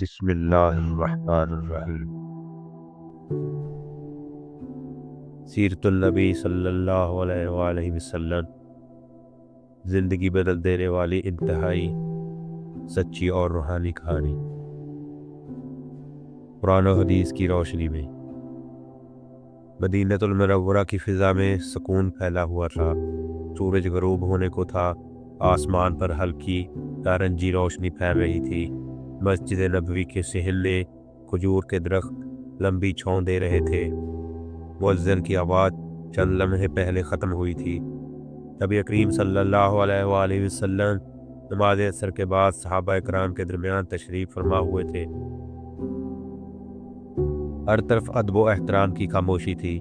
بسم اللہ الرحمن الرحیم۔ سیرت النبی صلی اللہ علیہ وآلہ وسلم زندگی بدل دینے والی انتہائی سچی اور روحانی کہانی۔ قرآن و حدیث کی روشنی میں مدینہ المنورہ کی فضا میں سکون پھیلا ہوا تھا۔ سورج غروب ہونے کو تھا، آسمان پر ہلکی نارنجی روشنی پھیل رہی تھی۔ مسجد نبوی کے صحن کھجور کے درخت لمبی چھاؤں دے رہے تھے۔ مؤذن کی آواز چند لمحے پہلے ختم ہوئی تھی۔ نبی کریم صلی اللہ علیہ وآلہ وسلم نماز عصر کے بعد صحابہ اکرام کے درمیان تشریف فرما ہوئے تھے۔ ہر طرف ادب و احترام کی خاموشی تھی۔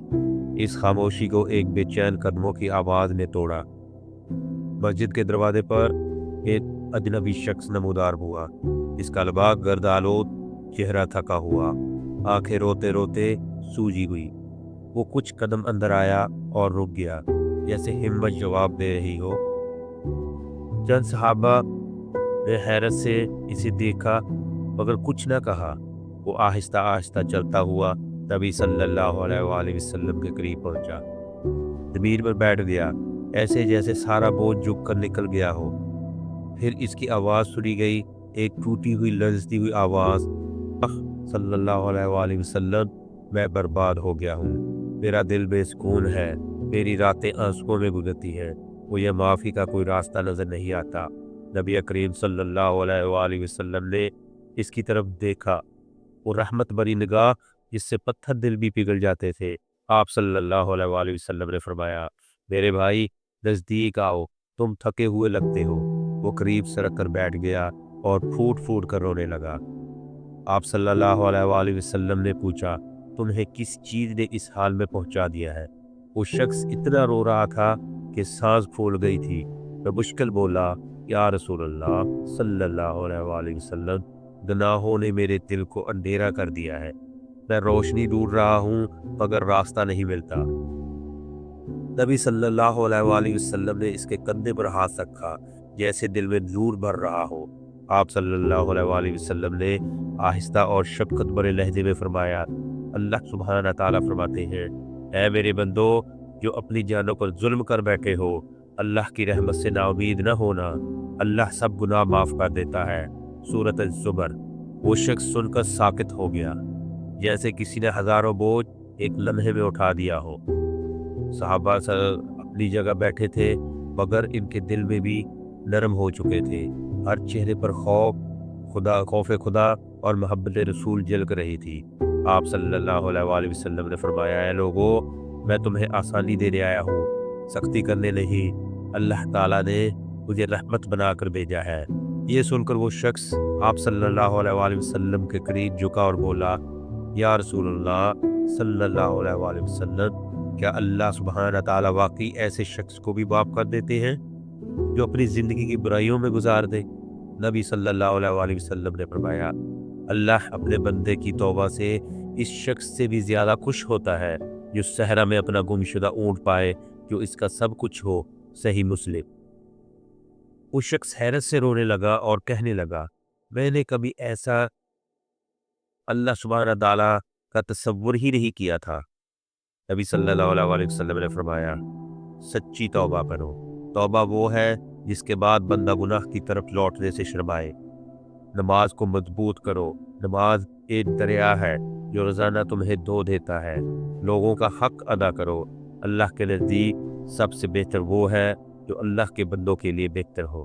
اس خاموشی کو ایک بے چین قدموں کی آواز نے توڑا۔ مسجد کے دروازے پر ایک اجنبی شخص نمودار ہوا۔ اس کا لباس گرد آلود، چہرہ تھکا ہوا، آنکھیں روتے روتے سوجی ہوئی۔ وہ کچھ قدم اندر آیا اور رک گیا، جیسے ہمت جواب دے رہی ہو۔ چند صحابہ نے حیرت سے اسے دیکھا مگر کچھ نہ کہا۔ وہ آہستہ آہستہ چلتا ہوا نبی صلی اللہ علیہ وآلہ وسلم کے قریب پہنچا۔ زمین پر بیٹھ گیا، ایسے جیسے سارا بوجھ جھک کر نکل گیا ہو۔ پھر اس کی آواز سنی گئی، ایک ٹوٹی ہوئی لرزتی ہوئی آواز، صلی اللہ علیہ وآلہ وسلم، میں برباد ہو گیا ہوں، میرا دل بے سکون ہے، میری راتیں آنسوؤں میں گزرتی ہیں، مجھے معافی کا کوئی راستہ نظر نہیں آتا۔ نبی کریم صلی اللہ علیہ وآلہ وسلم نے اس کی طرف دیکھا، وہ رحمت بری نگاہ جس سے پتھر دل بھی پگھل جاتے تھے۔ آپ صلی اللہ علیہ وآلہ وسلم نے فرمایا، میرے بھائی نزدیک آؤ، تم تھکے ہوئے لگتے ہو۔ وہ قریب سرک کر بیٹھ گیا اور پھوٹ پھوٹ کر رونے لگا۔ آپ صلی اللہ علیہ وآلہ وسلم نے پوچھا، تمہیں کس چیز نے اس حال میں پہنچا دیا ہے؟ وہ شخص اتنا رو رہا تھا کہ سانس پھول گئی تھی۔ میں مشکل بولا، یا رسول اللہ صلی اللہ علیہ وآلہ وسلم، گناہوں نے میرے دل کو اندھیرا کر دیا ہے، میں روشنی ڈھونڈ رہا ہوں مگر راستہ نہیں ملتا۔ نبی صلی اللہ علیہ وآلہ وسلم نے اس کے کندھے پر ہاتھ رکھا، جیسے دل میں نور بھر رہا ہو۔ آپ صلی اللہ علیہ وآلہ وسلم نے آہستہ اور شفقت بھرے لہجے میں فرمایا، اللہ سبحانہ تعالیٰ فرماتے ہیں، اے میرے بندو، جو اپنی جانوں پر ظلم کر بیٹھے ہو، اللہ کی رحمت سے نا امید نہ ہونا، اللہ سب گناہ معاف کر دیتا ہے۔ سورۃ الزمر۔ وہ شخص سن کر ساکت ہو گیا، جیسے کسی نے ہزاروں بوجھ ایک لمحے میں اٹھا دیا ہو۔ صحابہ اپنی جگہ بیٹھے تھے مگر ان کے دل میں بھی نرم ہو چکے تھے۔ ہر چہرے پر خوف خدا اور محبت رسول جھلک رہی تھی۔ آپ صلی اللہ علیہ وآلہ وسلم نے فرمایا، اے لوگو، میں تمہیں آسانی دینے آیا ہوں، سختی کرنے نہیں۔ اللہ تعالیٰ نے مجھے رحمت بنا کر بھیجا ہے۔ یہ سن کر وہ شخص آپ صلی اللہ علیہ وآلہ وسلم کے قریب جھکا اور بولا، یا رسول اللہ صلی اللہ علیہ وآلہ وسلم، کیا اللہ سبحانہ تعالیٰ واقعی ایسے شخص کو بھی معاف کر دیتے ہیں جو اپنی زندگی کی برائیوں میں گزار دے؟ نبی صلی اللہ علیہ وآلہ وسلم نے فرمایا، اللہ اپنے بندے کی توبہ سے اس شخص سے بھی زیادہ خوش ہوتا ہے جو صحرا میں اپنا گمشدہ اونٹ پائے جو اس کا سب کچھ ہو۔ صحیح مسلم۔ وہ شخص حیرت سے رونے لگا اور کہنے لگا، میں نے کبھی ایسا اللہ سبحانہ تعالیٰ کا تصور ہی نہیں کیا تھا۔ نبی صلی اللہ علیہ وآلہ وسلم نے فرمایا، سچی توبہ کرو۔ توبہ وہ ہے جس کے بعد بندہ گناہ کی طرف لوٹنے سے شرمائے۔ نماز کو مضبوط کرو۔ نماز ایک دریا ہے جو روزانہ تمہیں دھو دیتا ہے۔ لوگوں کا حق ادا کرو۔ اللہ کے نزدیک سب سے بہتر وہ ہے جو اللہ کے بندوں کے لیے بہتر ہو۔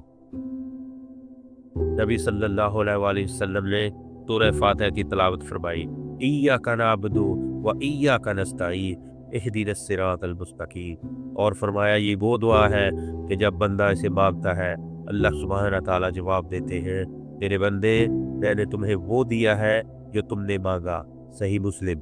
نبی صلی اللہ علیہ وآلہ وسلم نے سورہ فاتحہ کی تلاوت فرمائی، ایاک نعبد و ایاک نستعین اہدنا الصراط المستقیم، اور فرمایا یہ وہ دعا ہے کہ جب بندہ اسے مانگتا ہے اللہ سبحانہ تعالیٰ جواب دیتے ہیں، تیرے بندے، میں نے تمہیں وہ دیا ہے جو تم نے مانگا۔ صحیح مسلم۔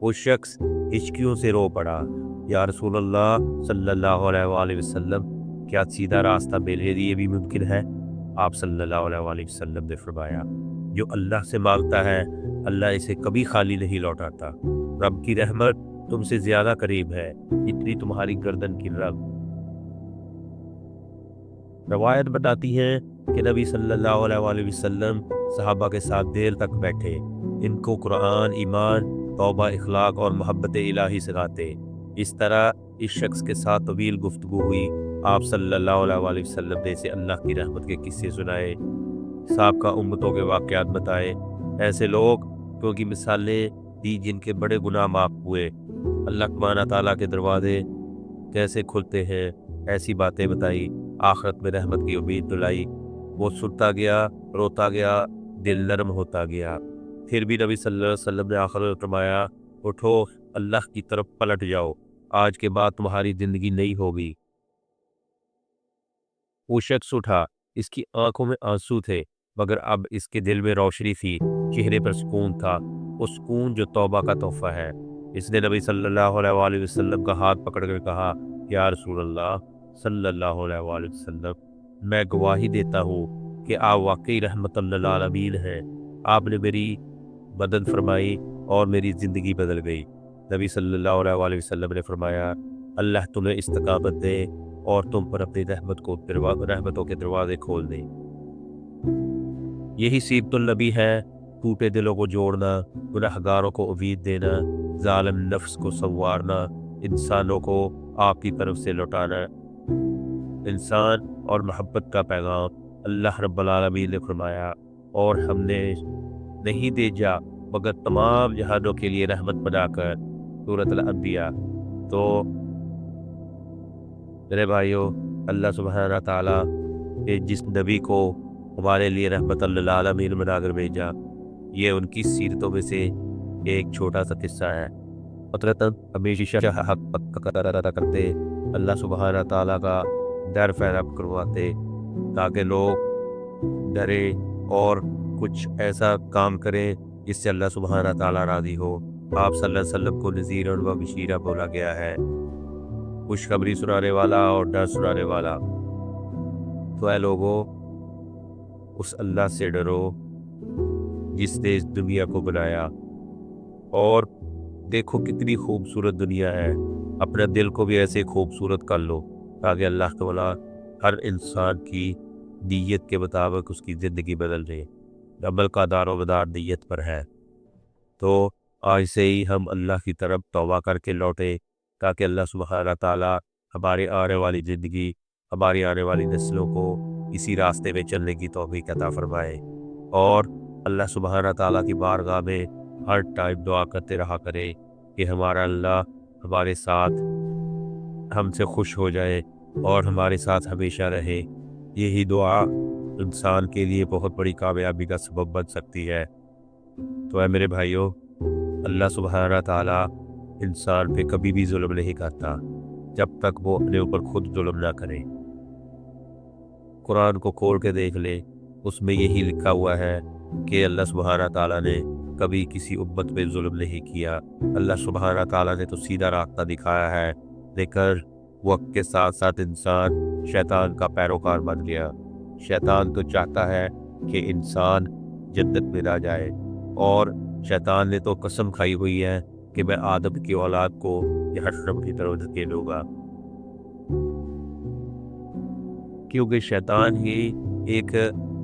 وہ شخص ہچکیوں سے رو پڑا، یا رسول اللہ صلی اللہ علیہ وآلہ وسلم، کیا سیدھا راستہ میرے لیے بھی ممکن ہے؟ آپ صلی اللہ علیہ وآلہ وسلم نے فرمایا، جو اللہ سے مانگتا ہے اللہ اسے کبھی خالی نہیں لوٹاتا۔ رب کی رحمت تم سے زیادہ قریب ہے جتنی تمہاری گردن کی رگ۔ روایت بتاتی ہے کہ نبی صلی اللہ علیہ وسلم صحابہ کے ساتھ دیر تک بیٹھے، ان کو قرآن، ایمان، توبہ، اخلاق اور محبت الہی سکھاتے۔ اس طرح اس شخص کے ساتھ طویل گفتگو ہوئی۔ آپ صلی اللہ علیہ وسلم نے اسے اللہ کی رحمت کے قصے سنائے، سابقہ امتوں کے واقعات بتائے، ایسے لوگ کیونکہ مثالیں دی جن کے بڑے گناہ معاف ہوئے، اللہ سبحانہ تعالیٰ کے دروازے کیسے کھلتے ہیں، ایسی باتیں بتائی، آخرت میں رحمت کی امید دلائی۔ وہ سنتا گیا، روتا گیا، دل نرم ہوتا گیا۔ پھر بھی نبی صلی اللہ علیہ وسلم نے آخر میں فرمایا، اٹھو، اللہ کی طرف پلٹ جاؤ، آج کے بعد تمہاری زندگی نہیں ہوگی۔ وہ شخص اٹھا، اس کی آنکھوں میں آنسو تھے، مگر اب اس کے دل میں روشنی تھی، چہرے پر سکون تھا، وہ سکون جو توبہ کا تحفہ ہے۔ اس نے نبی صلی اللہ علیہ وسلم کا ہاتھ پکڑ کر کہا، یا رسول اللہ صلی اللہ علیہ وسلم، میں گواہی دیتا ہوں کہ آپ واقعی رحمت للعالمین ہیں۔ آپ نے میری مدد فرمائی اور میری زندگی بدل گئی۔ نبی صلی اللہ علیہ وسلم نے فرمایا، اللہ تمہیں استقامت دے اور تم پر اپنی رحمتوں کے دروازے کھول دے۔ یہی سیرت النبی ہے، ٹوٹے دلوں کو جوڑنا، گنہگاروں کو امید دینا، ظالم نفس کو سنوارنا، انسانوں کو آپ کی طرف سے لوٹانا۔ انسان اور محبت کا پیغام۔ اللہ رب العالمین نے فرمایا، اور ہم نے نہیں بھیجا مگر تمام جہانوں کے لیے رحمت بنا کر، سورۃ الانبیاء۔ تو میرے بھائیوں، اللہ سبحانہ تعالیٰ کہ جس نبی کو ہمارے لیے رحمت للعالمین بنا کر بھیجا، یہ ان کی سیرتوں میں سے ایک چھوٹا سا قصہ ہے۔ فطرتاً ہمیشہ حق کا کرتے، اللہ سبحانہ تعالیٰ کا ڈر پیدا کرواتے تاکہ لوگ ڈرے اور کچھ ایسا کام کریں جس سے اللہ سبحانہ تعالیٰ راضی ہو۔ آپ صلی اللہ علیہ وسلم کو نذیر و بشیرہ بولا گیا ہے، خوشخبری سنانے والا اور ڈر سنانے والا۔ تو اے لوگوں، اس اللہ سے ڈرو جس نے اس دنیا کو بنایا، اور دیکھو کتنی خوبصورت دنیا ہے، اپنے دل کو بھی ایسے خوبصورت کر لو تاکہ اللہ تعالیٰ ہر انسان کی نیت کے مطابق اس کی زندگی بدل جائے۔ عمل کا دار و مدار نیت پر ہے۔ تو آج سے ہی ہم اللہ کی طرف توبہ کر کے لوٹے تاکہ اللہ سبحانہ تعالیٰ ہماری آنے والی زندگی، ہماری آنے والی نسلوں کو اسی راستے میں چلنے کی توفیق عطا فرمائے، اور اللہ سبحانہ تعالیٰ کی بارگاہ میں ہر ٹائم دعا کرتے رہا کرے کہ ہمارا اللہ ہمارے ساتھ، ہم سے خوش ہو جائے اور ہمارے ساتھ ہمیشہ رہے۔ یہی دعا انسان کے لیے بہت بڑی کامیابی کا سبب بن سکتی ہے۔ تو اے میرے بھائیوں، اللہ سبحانہ تعالیٰ انسان پہ کبھی بھی ظلم نہیں کرتا جب تک وہ اپنے اوپر خود ظلم نہ کرے۔ قرآن کو کھول کے دیکھ لے، اس میں یہی لکھا ہوا ہے کہ اللہ سبحانہ تعالیٰ نے کبھی کسی امت پہ ظلم نہیں کیا۔ اللہ سبحانہ تعالیٰ نے تو سیدھا راستہ دکھایا ہے، لیکن وقت کے ساتھ ساتھ انسان شیطان کا پیروکار بن گیا۔ شیطان تو چاہتا ہے کہ انسان جنت میں نہ جائے، اور شیطان نے تو قسم کھائی ہوئی ہے کہ میں آدم کی اولاد کو جہنم کی طرف دھکیلوں گا، کیونکہ شیطان ہی ایک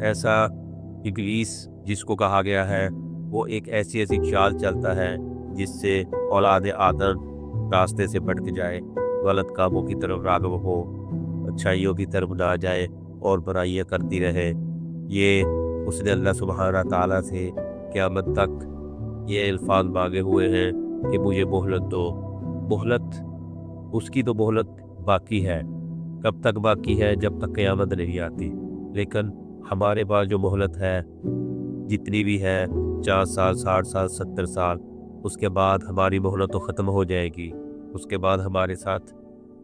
ایسا ابلیس جس کو کہا گیا ہے، وہ ایک ایسی چال چلتا ہے جس سے اولاد آدم راستے سے بھٹک جائے، غلط کاموں کی طرف راغب ہو، اچھائیوں کی طرف نہ جائے اور برائیاں کرتی رہے۔ یہ اس نے اللہ سبحانہ تعالیٰ سے قیامت تک یہ الفاظ مانگے ہوئے ہیں کہ مجھے مہلت دو۔ مہلت، اس کی تو مہلت باقی ہے، کب تک باقی ہے؟ جب تک قیامت نہیں آتی۔ لیکن ہمارے پاس جو مہلت ہے، جتنی بھی ہے، 50 سال، 60 سال، 70 سال، اس کے بعد ہماری مہلت تو ختم ہو جائے گی۔ اس کے بعد ہمارے ساتھ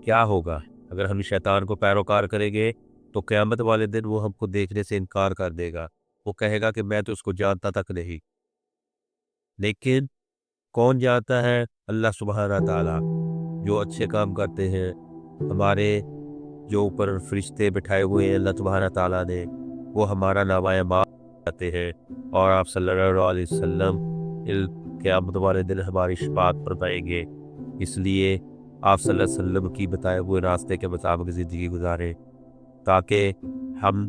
کیا ہوگا؟ اگر ہم شیطان کو پیروکار کریں گے تو قیامت والے دن وہ ہم کو دیکھنے سے انکار کر دے گا، وہ کہے گا کہ میں تو اس کو جانتا تک نہیں۔ لیکن کون جانتا ہے؟ اللہ سبحانہ تعالیٰ۔ جو اچھے کام کرتے ہیں، ہمارے جو اوپر فرشتے بٹھائے ہوئے ہیں اللہ سبحانہ تعالیٰ نے، وہ ہمارا نامہ اعمال کرتے ہیں، اور آپ صلی اللہ علیہ وسلم قیامت والے دن ہماری شفاعت فرمائیں گے۔ اس لیے آپ صلی اللہ علیہ وسلم کی بتائے ہوئے راستے کے مطابق زندگی گزاریں تاکہ ہم